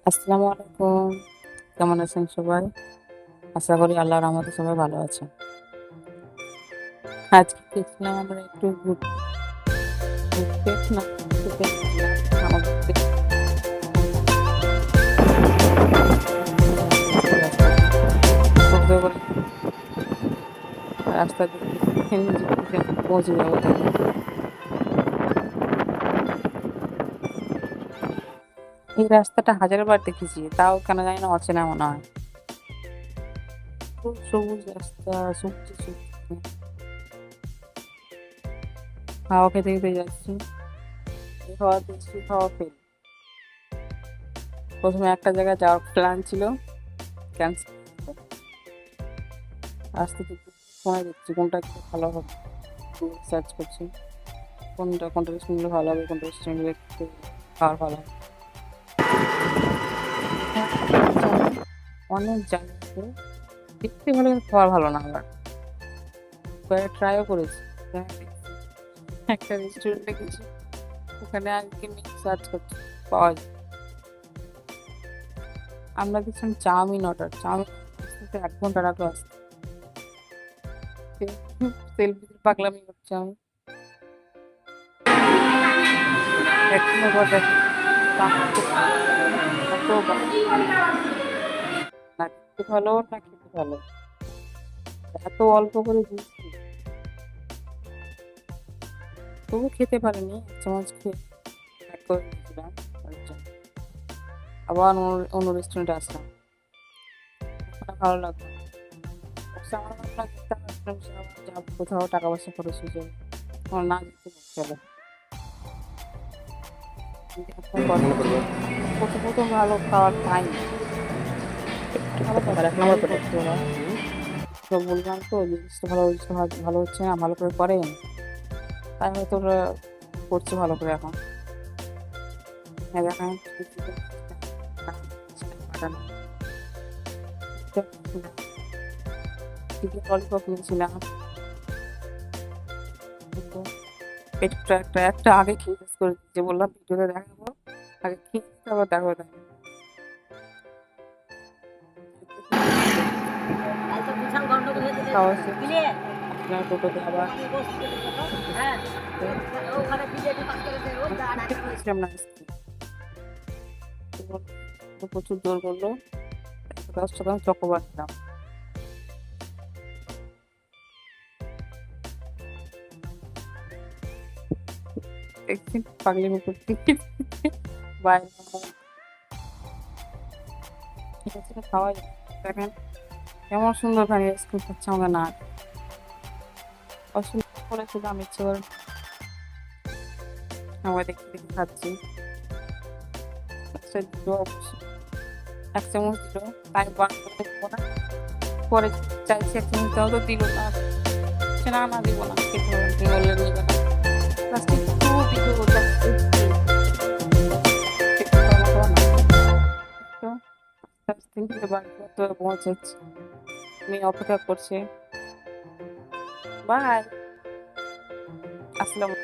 আসসালামু আলাইকুম। কেমন আছেন সবাই? আশা করি আল্লাহর রহমতে সবাই ভালো আছেন। আজকে গেছিলাম আমরা একটু ঘুরতে না ঘুরতে গেছিলাম। আমাদের রাস্তা টোটোতে করে রাস্তা দেখতে দেখতে নিজে পৌঁছে যাবো তাই। এই রাস্তাটা হাজারবার দেখেছি, তাও কেন জানি না অচেনা মনে হয়। খুব সবুজ রাস্তা, সবুজে সবুজ হাওয়া খেতে খেতে যাচ্ছি। এই হাওয়া দিচ্ছি, হাওয়া পেল। প্রথমে একটা জায়গায় যাওয়ার প্ল্যান ছিল, ক্যান্সেল। আসতে দেখতে সময় দেখছি কোনটা একটু ভালো হবে, সার্চ করছি কোনটা রেস্টুরেন্টে ভালো হবে, কোনটা রেস্টুরেন্টে খাওয়ার ভালো হবে। হ্যাঁ, অনেক জায়গা আছে, দেখতে ভালো কিন্তু খাওয়ার ভালো না। আবার কয়েকটা ট্রাইও করেছি। হ্যাঁ, দেখছি একটা রেস্টুরেন্টে গেছি, ওখানে আজকে সার্চ করছি, পাওয়া যায়। আমরা দেখছিলাম চাউমিন অর্ডার, চাউমিন আসতে 1 ঘন্টা রাখলো আসতে। সেলফি পাগলামি করছি আমি। একদিনের পর দেখি দাম কত না খেতে ভালো না খেতে ভালো, এত অল্প করে দিয়েছি তবু খেতে পারিনি। 1 চামচ খেয়ে এক করে দিয়েছিলাম বাড়ির জন্য। আবার অন্য রেস্টুরেন্টে আসলাম, ওখানে ভালো লাগলো না। অবশ্য আমার ভালো লাগছে, আবার যাবো কোথাও, টাকা পয়সা খরচ হয়ে যাবে, আমার না যেতে চলো। প্রথম প্রথম ভালো খাওয়ার টাইম ভালো আবার এক নম্বর ট্রাই করে করতে ওরা। তো বললাম তো জিনিসটা ভালো, জিনিসটা ভালো হচ্ছে না, ভালো করে করেন, তাই হয়তো ওরা করছে ভালো করে এখন। হ্যাঁ দেখেন পাঠানো চিকেন ললিপপ নিয়েছিলাম, কিন্তু পেটটা একটা একটা আগে খেয়ে শেষ করে দিচ্ছে, বললাম ভিডিওতে দেখাবো, আগে খেয়ে নিতে আবার দেখো দেখো। খাওয়া শেষ, আপনার টোটোতে আবার নিয়েছিলাম না আইসক্রিম, প্রচুর জোর করলো, 10 টাকা আমি চকোবার নিলাম। দেখছি পাগলামি করতে বাইরে ঠিক আছে খাওয়াই। দেখেন কেমন সুন্দর খানি আইসক্রিম খাচ্ছে আমাকে না অসুবিধা করেছিল, আমি ইচ্ছে করে আমাকে দেখতে দেখতে খাচ্ছি। আচ্ছা দিল অবশ্যই, 1 চামচ দিল, তাই বান করতে দেবো না। পরে চাইছি 1 চামচ দাও, তো দিল না, সে না না দিব না, খেতে হবে না, তুমি বললে নিবে না, লাস্টে একটু দিল, just একটু। খেতে হবে না, খাওয়া না তো আস্তে ধীরে বাড়ি তো পৌঁছাচ্ছি, মেয়ে অপেক্ষা করছে। বাই, আসসালাম।